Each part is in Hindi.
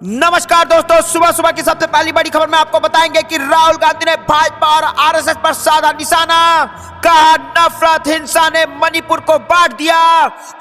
नमस्कार दोस्तों, सुबह सुबह की सबसे पहली बड़ी खबर में आपको बताएंगे कि राहुल गांधी ने भाजपा और आरएसएस पर साधा निशाना। कहा नफरत हिंसा ने मणिपुर को बांट दिया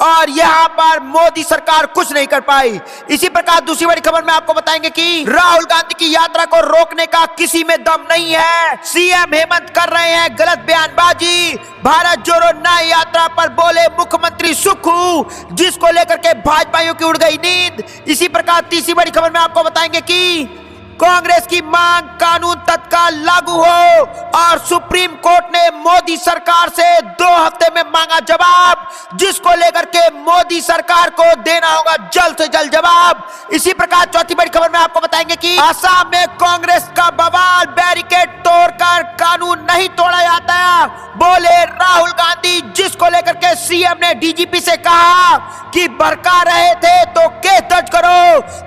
और यहां पर मोदी सरकार कुछ नहीं कर पाई। इसी प्रकार दूसरी बड़ी खबर में आपको बताएंगे कि राहुल गांधी की यात्रा को रोकने का किसी में दम नहीं है। सीएम हेमंत कर रहे हैं गलत बयानबाजी। भारत जोड़ो न्याय यात्रा पर बोले मुख्यमंत्री सुक्खू, जिसको लेकर के भाजपाइयों की उड़ गई नींद। इसी प्रकार तीसरी बड़ी खबर में आपको बताएंगे कि कांग्रेस की मांग कानून तत्काल लागू हो और सुप्रीम कोर्ट ने मोदी सरकार से 2 हफ्ते में मांगा जवाब, जिसको लेकर के मोदी सरकार को देना होगा जल्द से जल्द जवाब। इसी प्रकार चौथी बड़ी खबर में आपको बताएंगे कि असम में कांग्रेस का बवाल, बैरिकेड तोड़कर कानून नहीं तोड़ा जाता, बोले राहुल गांधी, जिसको लेकर के सीएम ने डीजीपी से कहा कि भड़का रहे थे तो केस दर्ज करो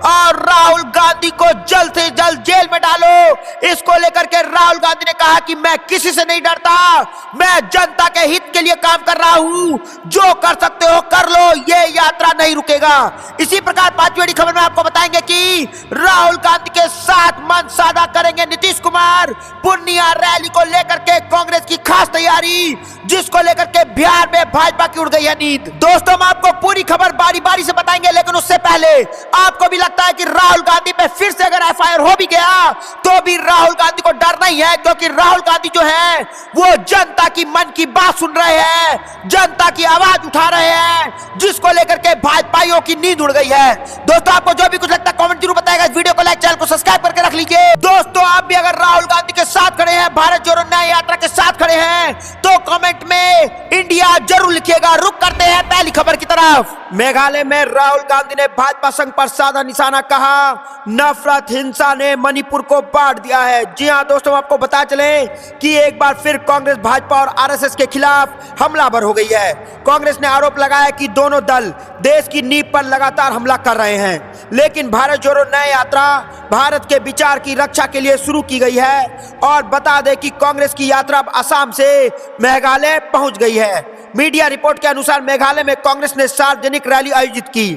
और राहुल गांधी को जल्द से जल्द जेल में डालो। इसको लेकर के राहुल गांधी ने कहा कि मैं किसी से नहीं डरता, मैं जनता के हित के लिए काम कर रहा हूं, जो कर सकते हो कर लो, ये यात्रा नहीं रुकेगा। इसी प्रकार पांचवी बड़ी खबर में आपको बताएंगे कि राहुल गांधी के साथ मन साझा करेंगे नीतीश कुमार। पूर्णिया रैली को लेकर के कांग्रेस की खास तैयारी, जिसको लेकर के बिहार में भाजपा की उड़ गई है नींद। दोस्तों, हम आपको पूरी खबर बारी बारी से बताएंगे, लेकिन उससे पहले आपको भी लगता है कि राहुल गांधी पे फिर से अगर एफआईआर हो भी गया तो भी राहुल गांधी को डर नहीं है, क्योंकि राहुल गांधी जो है वो जनता की मन की बात सुन रहे हैं, जनता की आवाज उठा रहे हैं, जिसको लेकर के भाजपाइयों की नींद उड़ गई है। दोस्तों, आपको जो भी कुछ लगता है कमेंट जरूर बताएगा। इस वीडियो को लाइक, चैनल को सब्सक्राइब करके रख लीजिए। दोस्तों, आप भी अगर राहुल गांधी के साथ खड़े हैं, भारत जोड़ो न्याय यात्रा के साथ खड़े हैं, तो कमेंट में इंडिया जरूर लिखिएगा। रुक करते हैं पहली खबर की तरफ। मेघालय में राहुल गांधी ने भाजपा संघ पर साधा निशाना। कहा नफरत हिंसा ने मणिपुर को बांट दिया है। जी हां दोस्तों, आपको बता चले कि एक बार फिर कांग्रेस भाजपा और आरएसएस के खिलाफ हमलावर हो गई है। कांग्रेस ने आरोप लगाया कि दोनों दल देश की नींव पर लगातार हमला कर रहे हैं, लेकिन भारत जोड़ो न्याय यात्रा भारत के विचार की रक्षा के लिए शुरू की गई है। और बता दें कि कांग्रेस की यात्रा अब असम से मेघालय पहुंच गई है। मीडिया रिपोर्ट के अनुसार मेघालय में कांग्रेस ने सार्वजनिक रैली आयोजित की।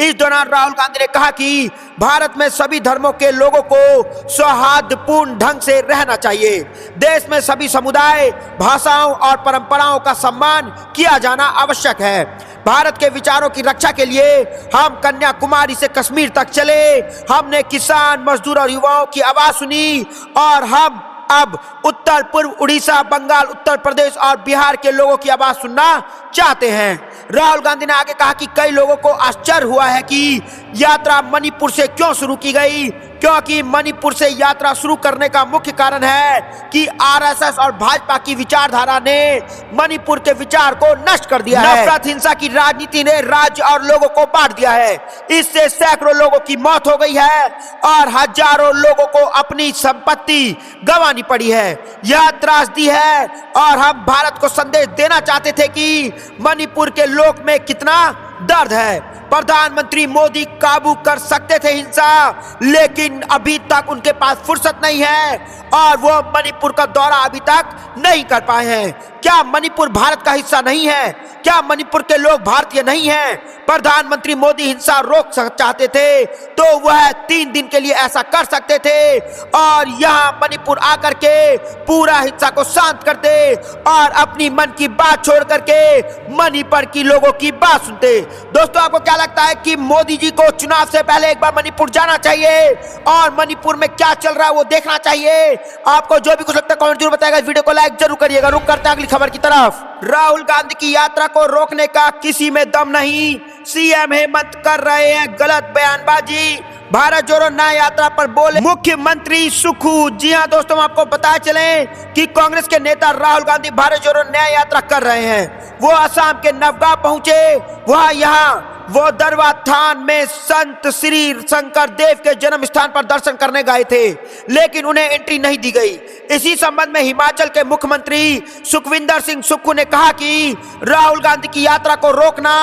इस दौरान राहुल गांधी ने कहा कि भारत में सभी धर्मों के लोगों को सौहार्दपूर्ण ढंग से रहना चाहिए। देश में सभी समुदाय, भाषाओं और परंपराओं का सम्मान किया जाना आवश्यक है। भारत के विचारों की रक्षा के लिए हम कन्याकुमारी से कश्मीर तक चले। हमने किसान, मजदूर और युवाओं की आवाज सुनी और हम अब उत्तर पूर्व, उड़ीसा, बंगाल, उत्तर प्रदेश और बिहार के लोगों की आवाज सुनना चाहते हैं। राहुल गांधी ने आगे कहा कि कई लोगों को आश्चर्य हुआ है कि यात्रा मणिपुर से क्यों शुरू की गई, क्योंकि मणिपुर से यात्रा शुरू करने का मुख्य कारण है कि आरएसएस और भाजपा की विचारधारा ने मणिपुर के विचार को नष्ट कर दिया है। नफरत हिंसा की राजनीति ने राज्य और लोगों को बांट दिया है। इससे सैकड़ों लोगों की मौत हो गई है और हजारों लोगों को अपनी संपत्ति गंवानी पड़ी है। यह त्रासदी है और हम भारत को संदेश देना चाहते थे कि मणिपुर के लोग में कितना दर्द है। प्रधानमंत्री मोदी काबू कर सकते थे हिंसा, लेकिन अभी तक उनके पास फुर्सत नहीं है और वो मणिपुर का दौरा अभी तक नहीं कर पाए हैं। क्या मणिपुर भारत का हिस्सा नहीं है? क्या मणिपुर के लोग भारतीय नहीं हैं? प्रधानमंत्री मोदी हिंसा रोक चाहते थे तो वह 3 दिन के लिए ऐसा कर सकते थे और यहाँ मणिपुर आकर के पूरा हिंसा को शांत करते और अपनी मन की बात छोड़ करके मणिपुर की लोगों की बात सुनते। दोस्तों, आपको क्या लगता है कि मोदी जी को चुनाव से पहले एक बार मणिपुर जाना चाहिए और मणिपुर में क्या चल रहा है वो देखना चाहिए? आपको जो भी कुछ लगता है कमेंट जरूर बताएगा। इस वीडियो को लाइक जरूर करिएगा। रुक करते हैं अगली खबर की तरफ। राहुल गांधी की यात्रा को रोकने का किसी में दम नहीं, सीएम हेमंत कर रहे हैं गलत बयानबाजी। भारत जोड़ो न्याय यात्रा पर बोले मुख्यमंत्री सुक्खू। जी हां दोस्तों, आपको पता चले कि कांग्रेस के नेता राहुल गांधी भारत जोड़ो न्याय यात्रा कर रहे हैं। वो असम के नवगांव पहुंचे। वह यहाँ वो दरबार थान में संत श्री शंकर देव के जन्म स्थान पर दर्शन करने गए थे, लेकिन उन्हें एंट्री नहीं दी गई। इसी संबंध में हिमाचल के मुख्यमंत्री सुखविंदर सिंह सुक्खू ने कहा कि राहुल गांधी की यात्रा को रोकना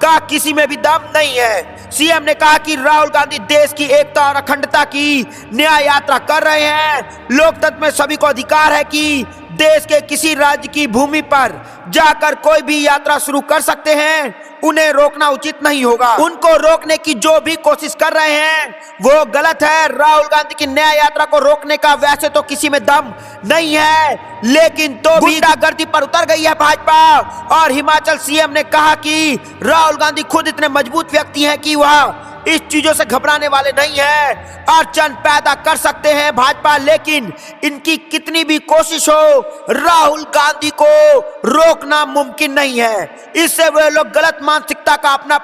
का किसी में भी दम नहीं है। सीएम ने कहा कि राहुल गांधी देश की एकता और अखंडता की न्याय यात्रा कर रहे हैं। लोकतंत्र में सभी को अधिकार है कि देश के किसी राज्य की भूमि पर जाकर कोई भी यात्रा शुरू कर सकते हैं, उन्हें रोकना उचित नहीं होगा। उनको रोकने की जो भी कोशिश कर रहे हैं वो गलत है। राहुल गांधी की न्याय यात्रा को रोकने का वैसे तो किसी में दम नहीं है, लेकिन तो भी गुंडागर्दी पर उतर गई है भाजपा। और हिमाचल सीएम ने कहा कि राहुल गांधी खुद इतने मजबूत व्यक्ति हैं कि वह इस चीजों से घबराने वाले नहीं है। अड़चन पैदा कर सकते हैं भाजपा, लेकिन इनकी कितनी भी कोशिश हो राहुल गांधी को रोकना मुमकिन नहीं है। इससे वे लोग गलत मानसिकता का अपना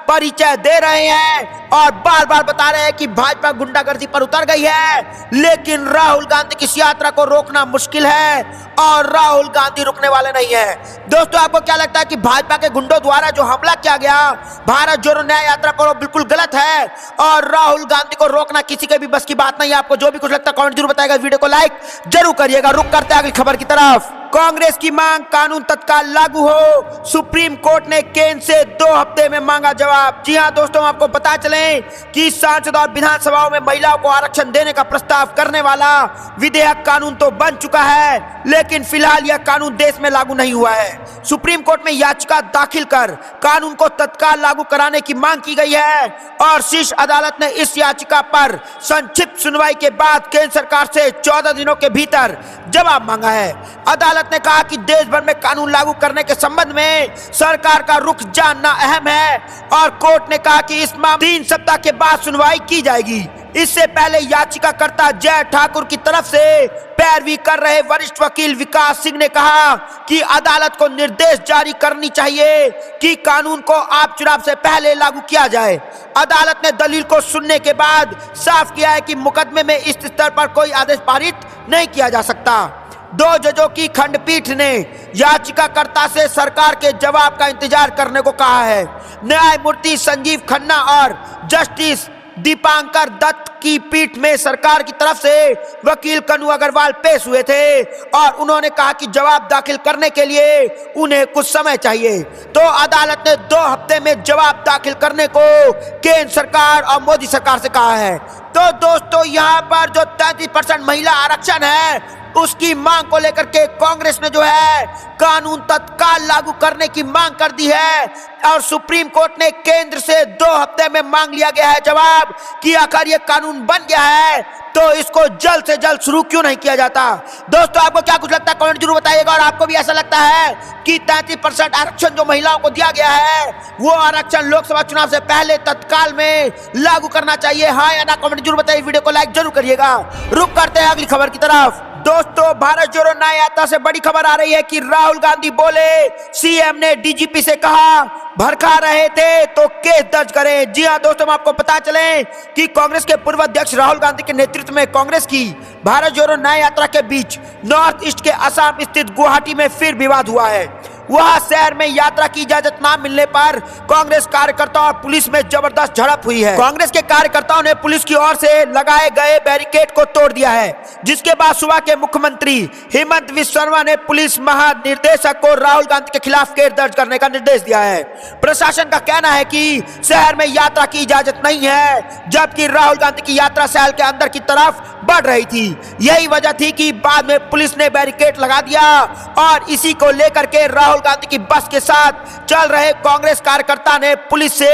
परिचय दे रहे हैं और बार बार बता रहे हैं कि भाजपा गुंडागर्दी पर उतर गई है, लेकिन राहुल गांधी की इस यात्रा को रोकना मुश्किल है और राहुल गांधी रुकने वाले नहीं है। दोस्तों, आपको क्या लगता है कि भाजपा के गुंडों द्वारा जो हमला किया गया भारत जोड़ो न्याय यात्रा को बिल्कुल गलत है और राहुल गांधी को रोकना किसी के भी बस की बात नहीं है? आपको जो भी कुछ लगता है कमेंट जरूर बताएगा, वीडियो को लाइक जरूर करिएगा। रुक करते हैं अगली खबर की तरफ। कांग्रेस की मांग कानून तत्काल लागू हो, सुप्रीम कोर्ट ने केंद्र से 2 हफ्ते में मांगा जवाब। जी हां दोस्तों, आपको पता चले कि सांसद और विधानसभाओं में महिलाओं को आरक्षण देने का प्रस्ताव करने वाला विधेयक कानून तो बन चुका है, लेकिन फिलहाल यह कानून देश में लागू नहीं हुआ है। सुप्रीम कोर्ट में याचिका दाखिल कर कानून को तत्काल लागू कराने की मांग की गई है और शीर्ष अदालत ने इस याचिका पर संक्षिप्त सुनवाई के बाद केंद्र सरकार से 14 दिनों के भीतर जवाब मांगा है। अदालत ने कहा कि देश भर में कानून लागू करने के संबंध में सरकार का रुख जानना अहम है और कोर्ट ने कहा कि इस मामले 3 सप्ताह के बाद सुनवाई की जाएगी। इससे पहले याचिकाकर्ता जय ठाकुर की तरफ से पैरवी कर रहे वरिष्ठ वकील विकास सिंह ने कहा कि अदालत को निर्देश जारी करनी चाहिए कि कानून को आप चुनाव से पहले लागू किया जाए। अदालत ने दलील को सुनने के बाद साफ किया है कि मुकदमे में इस स्तर पर कोई आदेश पारित नहीं किया जा सकता। 2 जजों की खंडपीठ ने याचिकाकर्ता से सरकार के जवाब का इंतजार करने को कहा है। न्यायमूर्ति संजीव खन्ना और जस्टिस दीपांकर दत्त की पीठ में सरकार की तरफ से वकील कनु अग्रवाल पेश हुए थे और उन्होंने कहा कि जवाब दाखिल करने के लिए उन्हें कुछ समय चाहिए। तो अदालत ने 2 हफ्ते में जवाब दाखिल करने को केंद्र सरकार और मोदी सरकार से कहा है। तो दोस्तों, यहाँ पर जो 33% महिला आरक्षण है उसकी मांग को लेकर के कांग्रेस ने जो है कानून तत्काल लागू करने की मांग कर दी है और सुप्रीम कोर्ट ने केंद्र से 2 हफ्ते में मांग लिया गया है जवाब कि आखिर ये कानून बन गया है तो इसको जल्द से जल्द शुरू क्यों नहीं किया जाता। दोस्तों, आपको क्या कुछ लगता है कमेंट जरूर बताइएगा और आपको भी ऐसा लगता है कि 33% आरक्षण जो महिलाओं को दिया गया है वो आरक्षण लोकसभा चुनाव से पहले तत्काल में लागू करना चाहिए? हाँ या ना कमेंट जरूर बताइए, वीडियो को लाइक जरूर करिएगा। रुक करते हैं अगली खबर की तरफ। दोस्तों, भारत जोड़ो न्याय यात्रा से बड़ी खबर आ रही है कि राहुल गांधी बोले सीएम ने डीजीपी से कहा भड़का रहे थे तो केस दर्ज करें। जी हां दोस्तों, आपको पता चले कि कांग्रेस के पूर्व अध्यक्ष राहुल गांधी के नेतृत्व में कांग्रेस की भारत जोड़ो न्याय यात्रा के बीच नॉर्थ ईस्ट के असम स्थित गुवाहाटी में फिर विवाद हुआ है। वहां शहर में यात्रा की इजाजत न मिलने पर कांग्रेस कार्यकर्ताओं और पुलिस में जबरदस्त झड़प हुई है। कांग्रेस के कार्यकर्ताओं ने पुलिस की ओर से लगाए गए बैरिकेड को तोड़ दिया है, जिसके बाद सुबह के मुख्यमंत्री हेमंत बिस्वा शर्मा ने पुलिस महानिदेशक को राहुल गांधी के खिलाफ केस दर्ज करने का निर्देश दिया है। प्रशासन का कहना है कि शहर में यात्रा की इजाजत नहीं है, जबकि राहुल गांधी की यात्रा शहर के अंदर की तरफ बढ़ रही थी। यही वजह थी कि बाद में पुलिस ने बैरिकेड लगा दिया और इसी को लेकर के राहुल गांधी की बस के साथ चल रहे कांग्रेस कार्यकर्ता ने पुलिस से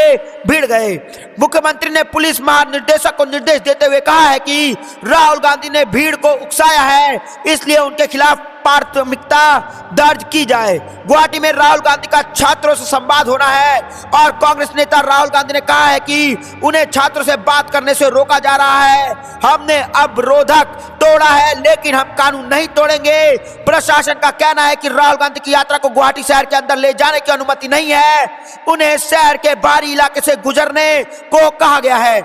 भिड़ गए। मुख्यमंत्री ने पुलिस महानिदेशक को निर्देश देते हुए कहा है कि राहुल गांधी ने भीड़ को उकसाया है, इसलिए उनके खिलाफ प्राथमिकता दर्ज की जाए। गुवाहाटी में राहुल गांधी का छात्रों से संवाद होना है और कांग्रेस नेता राहुल गांधी ने कहा है कि उन्हें छात्रों से बात करने से रोका जा रहा है। हमने अवरोधक तोड़ा है लेकिन हम कानून नहीं तोड़ेंगे। प्रशासन का कहना है कि राहुल गांधी की यात्रा को गुवाहाटी शहर के अंदर ले जाने की अनुमति नहीं है, उन्हें शहर के बाहरी इलाके से गुजरने को कहा गया है।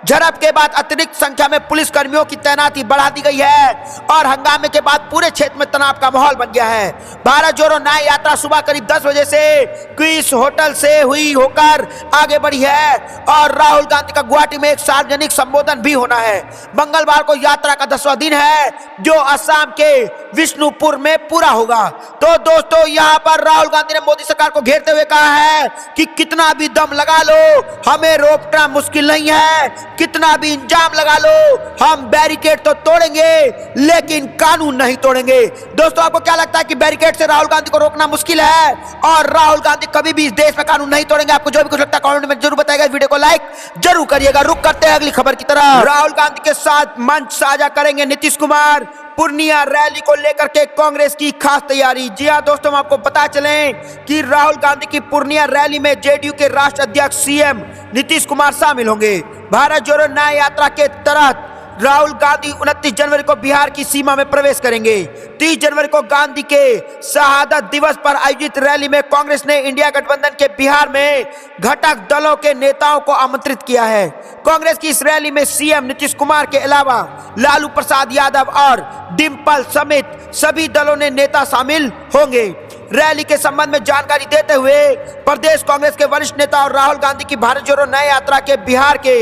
झड़प के बाद अतिरिक्त संख्या में पुलिस कर्मियों की तैनाती बढ़ा दी गई है और हंगामे के बाद पूरे क्षेत्र में तनाव का माहौल बन गया है। भारत जोड़ो न्याय यात्रा सुबह करीब 10 बजे से क्वींस होटल से हुई होकर आगे बढ़ी है और राहुल गांधी का गुवाहाटी में एक सार्वजनिक संबोधन भी होना है। मंगलवार को यात्रा का 10वां दिन है जो असम के विष्णुपुर में पूरा होगा। तो दोस्तों, यहाँ पर राहुल गांधी ने मोदी सरकार को घेरते हुए कहा है कि कितना भी दम लगा लो, हमें रोकना मुश्किल नहीं है। कितना भी इंजाम लगा लो, हम बैरिकेड तो तोड़ेंगे लेकिन कानून नहीं तोड़ेंगे। दोस्तों, आपको क्या लगता है कि बैरिकेड से राहुल गांधी को रोकना मुश्किल है और राहुल गांधी कभी भी इस देश में कानून नहीं तोड़ेंगे? आपको जो भी कुछ लगता है कमेंट में जरूर बताइएगा। वीडियो को लाइक जरूर करिएगा। रुक करते हैं अगली खबर की तरफ। राहुल गांधी के साथ मंच साझा करेंगे नीतीश कुमार। पूर्णिया रैली को लेकर के कांग्रेस की खास तैयारी। जी हां दोस्तों, हम आपको बता चलें कि राहुल गांधी की पूर्णिया रैली में जेडीयू के राष्ट्रीय अध्यक्ष सीएम नीतीश कुमार शामिल होंगे। भारत जोड़ो न्याय यात्रा के तहत राहुल गांधी 29 जनवरी को बिहार की सीमा में प्रवेश करेंगे। 30 जनवरी को गांधी के शहादत दिवस पर आयोजित रैली में कांग्रेस ने इंडिया गठबंधन के बिहार में घटक दलों के नेताओं को आमंत्रित किया है। कांग्रेस की इस रैली में सीएम नीतीश कुमार के अलावा लालू प्रसाद यादव और डिम्पल समेत सभी दलों ने नेता शामिल होंगे। रैली के संबंध में जानकारी देते हुए प्रदेश कांग्रेस के वरिष्ठ नेता और राहुल गांधी की भारत जोड़ो न्याय यात्रा के बिहार के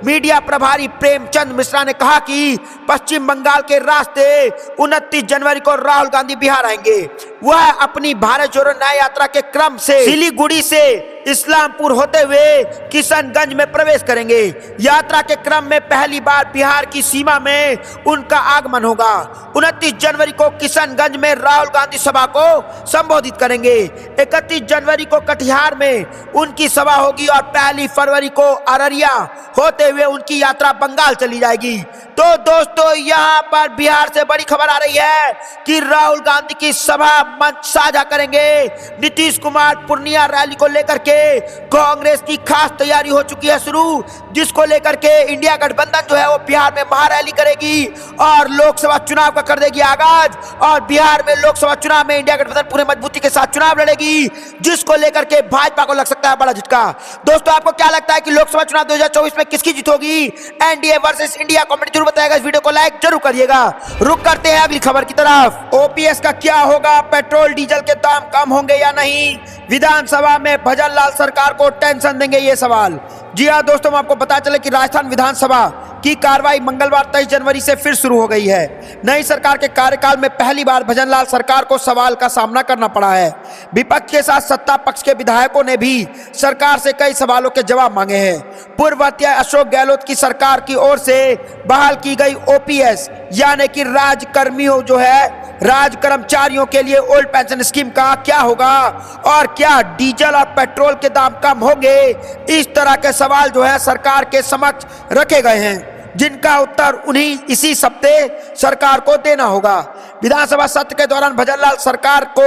मीडिया प्रभारी प्रेमचंद मिश्रा ने कहा कि पश्चिम बंगाल के रास्ते 29 जनवरी को राहुल गांधी बिहार आएंगे। वह अपनी भारत जोड़ो न्याय यात्रा के क्रम से सिलीगुड़ी से इस्लामपुर होते हुए किशनगंज में प्रवेश करेंगे। यात्रा के क्रम में पहली बार बिहार की सीमा में उनका आगमन होगा। 29 जनवरी को किशनगंज में राहुल गांधी सभा को संबोधित करेंगे। 31 जनवरी को कटिहार में उनकी सभा होगी और पहली फरवरी को अररिया होते हुए उनकी यात्रा बंगाल चली जाएगी। तो दोस्तों, यहाँ पर बिहार से बड़ी खबर आ रही है कि राहुल गांधी की सभा मंच साझा करेंगे नीतीश कुमार। पूर्णिया रैली को लेकर के कांग्रेस की खास तैयारी हो चुकी है शुरू, जिसको लेकर के इंडिया गठबंधन जो है वो बिहार में महारैली करेगी और लोकसभा चुनाव का कर देगी आगाज। और बिहार में लोकसभा चुनाव में इंडिया गठबंधन पूरे मजबूती के साथ चुनाव लड़ेगी, जिसको लेकर के भाजपा को लग सकता है बड़ा झटका। दोस्तों, आपको क्या लगता है कि लोकसभा चुनाव 2024 में किसकी जीत होगी? NDA versus India? कमेंट जरूर बताएगा। इस वीडियो को लाइक जरूर करिएगा। रुक करते हैं अगली खबर की तरफ। ओपीएस का क्या होगा? पेट्रोल डीजल के दाम कम होंगे या नहीं? विधानसभा में भजन लाल सरकार को टेंशन देंगे, ये सवाल। जी हाँ दोस्तों, हम आपको पता चले कि राजस्थान विधानसभा की कार्रवाई मंगलवार 23 जनवरी से फिर शुरू हो गई है। नई सरकार के कार्यकाल में पहली बार भजनलाल सरकार को सवाल का सामना करना पड़ा है। विपक्ष के साथ सत्ता पक्ष के विधायकों ने भी सरकार से कई सवालों के जवाब मांगे हैं। पूर्व अध्यक्ष अशोक गहलोत की सरकार की ओर से बहाल की गई ओपीएस यानी कि राजकर्मियों जो है राज कर्मचारियों के लिए ओल्ड पेंशन स्कीम का क्या होगा और क्या डीजल और पेट्रोल के दाम कम होंगे? इस तरह के सवाल जो है सरकार के समक्ष रखे गए हैं, जिनका उत्तर उन्हीं इसी सप्ताह सरकार को देना होगा। विधानसभा सत्र के दौरान भजनलाल सरकार को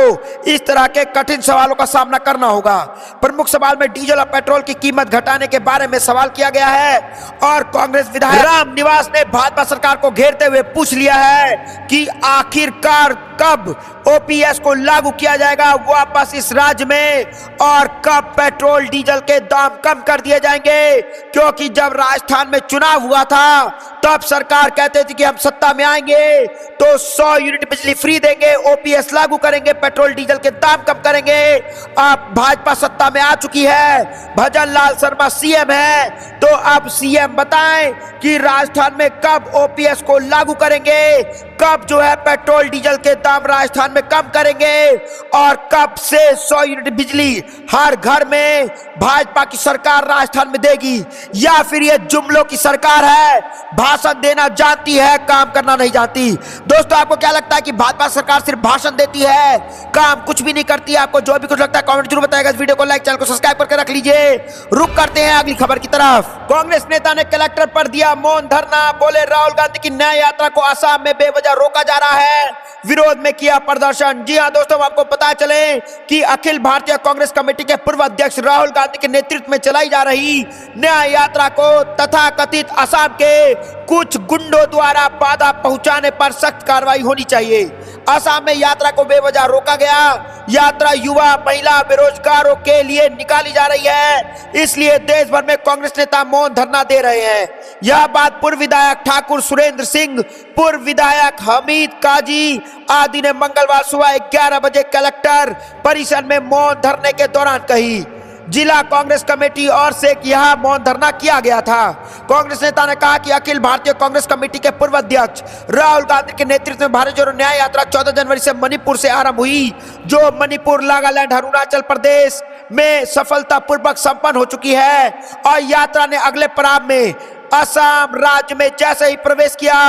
इस तरह के कठिन सवालों का सामना करना होगा। प्रमुख सवाल में डीजल और पेट्रोल की कीमत घटाने के बारे में सवाल किया गया है और कांग्रेस विधायक राम निवास ने भाजपा सरकार को घेरते हुए पूछ लिया है कि आखिरकार कब ओपीएस को लागू किया जाएगा वापस इस राज्य में और कब पेट्रोल डीजल के दाम कम कर दिए जाएंगे, क्योंकि जब राजस्थान में चुनाव हुआ था तब सरकार कहते थे कि हम सत्ता में आएंगे तो 100 यूनिट बिजली फ्री देंगे, ओपीएस लागू करेंगे, पेट्रोल डीजल के दाम कम करेंगे। अब भाजपा सत्ता में आ चुकी है, भजनलाल शर्मा सीएम है, तो अब सीएम बताएं कि राजस्थान में कब ओपीएस को लागू करेंगे, कब जो है पेट्रोल डीजल के दाम राजस्थान में कम करेंगे और कब से 100 यूनिट बिजली हर घर में भाजपा की सरकार राजस्थान में देगी, या फिर ये जुमलों की सरकार है, भाषण देना जानती है, काम करना नहीं जानती। दोस्तों, आपको क्या लगता है कि भाजपा सरकार सिर्फ भाषण देती है, काम कुछ भी नहीं करती है? आपको जो भी कुछ लगता है कमेंट जरूर बताएगा। इस वीडियो को लाइक, चैनल को सब्सक्राइब करके रख लीजिए। रुक करते हैं अगली खबर की तरफ। कांग्रेस नेता ने कलेक्टर पर दिया मौन धरना, बोले राहुल गांधी की न्याय यात्रा को असम में बेवजह रोका जा रहा है, विरोध में किया प्रदर्शन। जी हां दोस्तों, आपको पता चले कि अखिल भारतीय कांग्रेस कमेटी के पूर्व अध्यक्ष राहुल गांधी के नेतृत्व में चलाई जा रही न्याय यात्रा को तथाकथित असम के कुछ गुंडों द्वारा बाधा पहुंचाने पर सख्त कार्रवाई होनी चाहिए। असम में यात्रा को बेवजह रोका गया। यात्रा युवा, महिला, बेरोजगारों के लिए निकाली जा रही है, इसलिए देश भर में कांग्रेस नेता मौन धरना दे रहे हैं। यह बात पूर्व विधायक ठाकुर सुरेंद्र सिंह, पूर्व विधायक हमीद काजी आदि ने मंगलवार सुबह 11 बजे कलेक्टर परिसर में मौन धरने के दौरान कही। जिला कांग्रेस कमेटी और से यह मौन धरना किया गया था। कांग्रेस नेता ने कहा कि अखिल भारतीय कांग्रेस कमेटी के पूर्व अध्यक्ष राहुल गांधी के नेतृत्व में भारत जोड़ो न्याय यात्रा 14 जनवरी से मणिपुर से आरंभ हुई, जो मणिपुर, नागालैंड, अरुणाचल प्रदेश में सफलतापूर्वक संपन्न हो चुकी है और यात्रा ने अगले पड़ाव में असम राज्य में जैसे ही प्रवेश किया,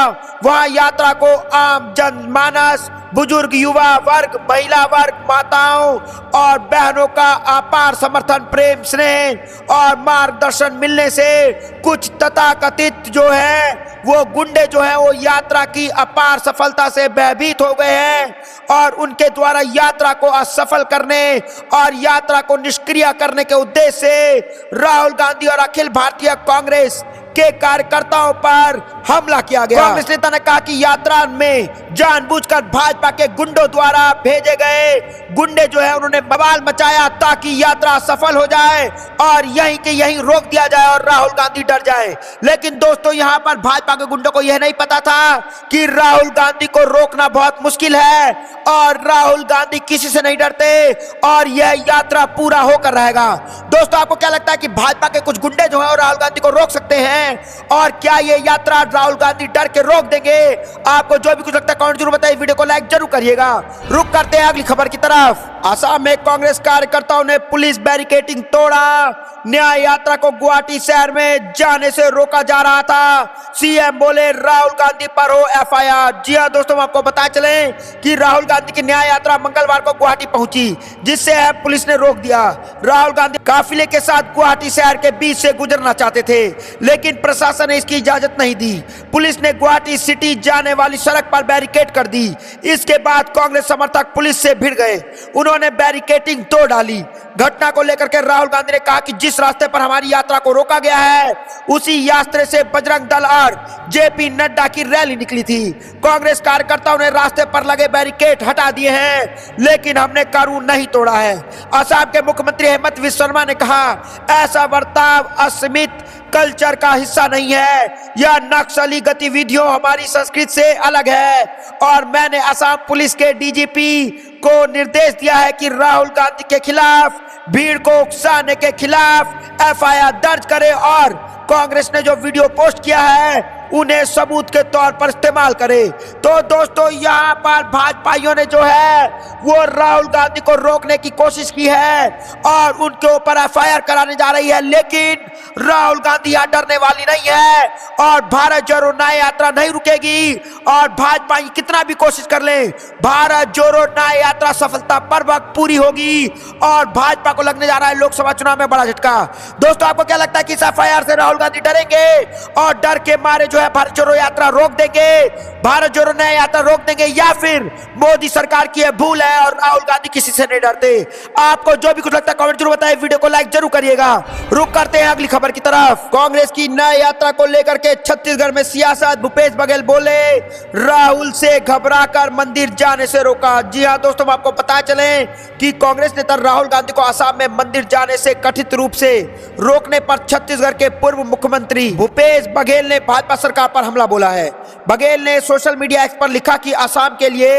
वहां यात्रा को आम जनमानस, बुजुर्ग, युवा वर्ग, महिला वर्ग, माताओं और बहनों का अपार समर्थन, प्रेम, स्नेह और मार्गदर्शन मिलने से कुछ तथाकथित जो है वो गुंडे जो है वो यात्रा की अपार सफलता से भयभीत हो गए हैं और उनके द्वारा यात्रा को असफल करने और यात्रा को निष्क्रिय करने के उद्देश्य से राहुल गांधी और अखिल भारतीय कांग्रेस के कार्यकर्ताओं पर हमला किया गया। कांग्रेस नेता ने कहा कि यात्रा में जानबूझकर भाजपा के गुंडों द्वारा भेजे गए गुंडे जो है उन्होंने बवाल मचाया ताकि यात्रा सफल हो जाए और यहीं के यहीं रोक दिया जाए और राहुल गांधी डर जाए। लेकिन दोस्तों, यहां पर भाजपा के गुंडों को यह नहीं पता था कि राहुल गांधी को रोकना बहुत मुश्किल है और राहुल गांधी किसी से नहीं डरते और यह यात्रा पूरा होकर रहेगा। दोस्तों, आपको क्या लगता है कि भाजपा के कुछ गुंडे जो है राहुल गांधी को रोक सकते हैं और क्या ये यात्रा राहुल गांधी डर के रोक देंगे? आपको जो भी कुछ लगता है कमेंट जरूर बताइए, वीडियो को लाइक जरूर करिएगा। रुक करते हैं अगली खबर की तरफ। असम में कांग्रेस कार्यकर्ताओं ने पुलिस बैरिकेडिंग तोड़ा, न्याय यात्रा को गुवाहाटी शहर में जाने से रोका जा रहा था। सीएम बोले राहुल गांधी पर हो एफआईआर। जी हां दोस्तों, आपको पता चले कि राहुल गांधी की न्याय यात्रा मंगलवार को गुवाहाटी पहुंची, जिससे पुलिस ने रोक दिया। राहुल गांधी काफिले के साथ गुवाहाटी शहर के बीच से गुजरना चाहते थे, लेकिन प्रशासन ने इसकी इजाजत नहीं दी। पुलिस ने गुवाहाटी सिटी जाने वाली सड़क पर बैरिकेड कर दी। इसके बाद कांग्रेस समर्थक पुलिस से भिड़ गए, उन्होंने बैरिकेडिंग तोड़ डाली। घटना को लेकर के राहुल गांधी ने कहा कि जिस रास्ते पर हमारी यात्रा को रोका गया है उसी रास्ते से बजरंग दल और जेपी नड्डा की रैली निकली थी। कांग्रेस कार्यकर्ताओं ने रास्ते पर लगे बैरिकेड हटा दिए हैं, लेकिन हमने कानून नहीं तोड़ा है। असम के मुख्यमंत्री हेमंत विश्व शर्मा ने कहा, ऐसा बर्ताव अस्मित कल्चर का हिस्सा नहीं है, यह नक्सली गतिविधियों हमारी संस्कृति से अलग है और मैंने असम पुलिस के डीजीपी को निर्देश दिया है कि राहुल गांधी के खिलाफ, भीड़ को उकसाने के खिलाफ एफआईआर दर्ज करे और कांग्रेस ने जो वीडियो पोस्ट किया है उन्हें सबूत के तौर पर इस्तेमाल करे। तो दोस्तों, यहाँ पर भाजपाइयों ने जो है वो राहुल गांधी को रोकने की कोशिश की है और उनके ऊपर एफआईआर कराने जा रही है, लेकिन राहुल गांधी यहाँ डरने वाली नहीं है और भारत जोड़ो न्याय यात्रा नहीं रुकेगी और भाजपा कितना भी कोशिश कर ले, भारत जोड़ो न्याय यात्रा सफलतापूर्वक पूरी होगी और भाजपा को लगने जा रहा है लोकसभा चुनाव में बड़ा झटका। दोस्तों, आपको क्या लगता है कि इस एफआईआर से राहुल गांधी डरेंगे और डर के मारे जो है भारत जोड़ो यात्रा रोक देंगे, भारत जोड़ो न्याय यात्रा रोक देंगे, या फिर मोदी सरकार की यह भूल है और राहुल गांधी किसी से नहीं डरते? आपको जो भी कुछ लगता है कमेंट जरूर बताइए, वीडियो को लाइक जरूर करिएगा। रुक करते हैं अगली खबर की तरफ। कांग्रेस की न्याय यात्रा को लेकर के छत्तीसगढ़ में सियासत, भूपेश बघेल बोले राहुल से घबराकर मंदिर जाने से रोका। जी हां दोस्तों, आपको पता चले कि कांग्रेस नेता राहुल गांधी को असम में मंदिर जाने से कथित रूप से रोकने पर छत्तीसगढ़ के पूर्व मुख्यमंत्री भूपेश बघेल ने भाजपा सरकार पर हमला बोला है। बघेल ने सोशल मीडिया एक्स पर लिखा कि असम के लिए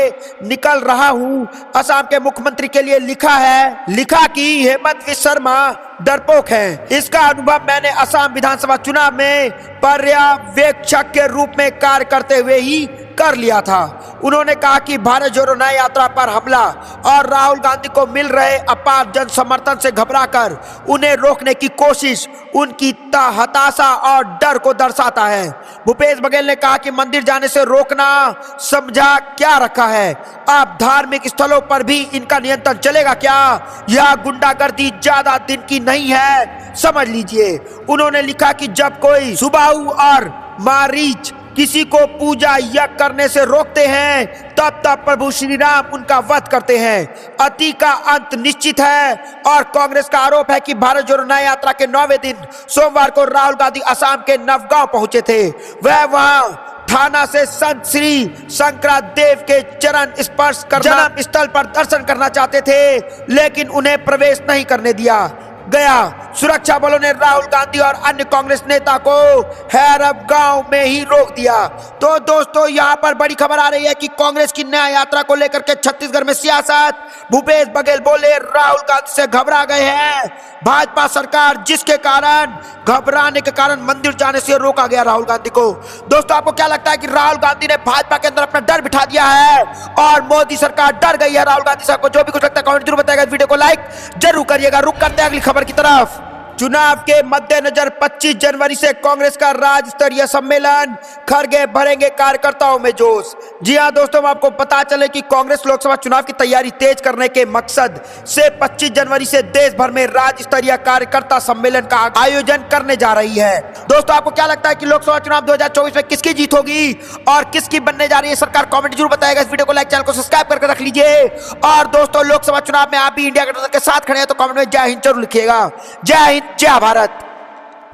निकल रहा हूं, असम के मुख्यमंत्री के लिए लिखा कि हेमंत विश्व शर्मा डरपोक है। इसका अनुभव मैंने असम विधानसभा चुनाव में पर्यवेक्षक के रूप में कार्य करते हुए ही कर लिया था। उन्होंने कहा कि भारत जोड़ो न्याय यात्रा पर हमला और राहुल गांधी को मिल रहे अपार जन समर्थन से घबराकर उन्हें रोकने की कोशिश उनकी हताशा और डर को दर्शाता है। भूपेश बघेल ने कहा कि मंदिर जाने से रोकना समझा क्या रखा है, अब धार्मिक स्थलों पर भी इनका नियंत्रण चलेगा क्या? यह गुंडागर्दी ज्यादा दिन की नहीं है, समझ लीजिए। उन्होंने लिखा कि जब कोई सुबाऊ और मारीच किसी को पूजा यज्ञ करने से रोकते हैं तब प्रभु श्री राम उनका वध करते हैं। अति का अंत निश्चित है और कांग्रेस का आरोप है कि भारत जोड़ो न्याय यात्रा के 9वें दिन सोमवार को राहुल गांधी असम के नवगांव पहुंचे थे। वह वहां थाना से संत श्री शंकरादेव के चरण स्पर्श कर जन्म स्थल पर दर्शन करना चाहते थे, लेकिन उन्हें प्रवेश नहीं करने दिया गया। सुरक्षा बलों ने राहुल गांधी और अन्य कांग्रेस नेता को हैरब गांव में ही रोक दिया। तो दोस्तों, यहां पर बड़ी खबर आ रही है कि कांग्रेस की न्याय यात्रा को लेकर के छत्तीसगढ़ में सियासत। भूपेश बघेल बोले राहुल गांधी से घबरा गए हैं भाजपा सरकार, जिसके कारण घबराने के कारण मंदिर जाने से रोका गया राहुल गांधी को। दोस्तों, आपको क्या लगता है कि राहुल गांधी ने भाजपा के अंदर अपना डर बिठा दिया है और मोदी सरकार डर गई है राहुल गांधी साहब को? जो भी कुछ लगता है कमेंट जरूर बताइएगा, वीडियो को लाइक जरूर करिएगा। रुक करते हैं अगली खबर की तरफ। चुनाव के मद्देनजर 25 जनवरी से कांग्रेस का राज्य स्तरीय सम्मेलन, खड़गे भरेंगे कार्यकर्ताओं में जोश। जी हां दोस्तों, आपको पता चले कि कांग्रेस लोकसभा चुनाव की तैयारी तेज करने के मकसद से 25 जनवरी से देश भर में राज्य स्तरीय कार्यकर्ता सम्मेलन का आयोजन करने जा रही है। दोस्तों, आपको क्या लगता है कि लोकसभा चुनाव 2024 में किसकी जीत होगी और किसकी बनने जा रही है सरकार? कमेंट जरूर बताएगा। इस वीडियो को लाइक, चैनल को सब्सक्राइब करके रख लीजिए। और दोस्तों, लोकसभा चुनाव में आप भी इंडिया गठबंधन के साथ खड़े हैं तो कमेंट में जय हिंद जरूर लिखिएगा। जय हिंद, जय भारत।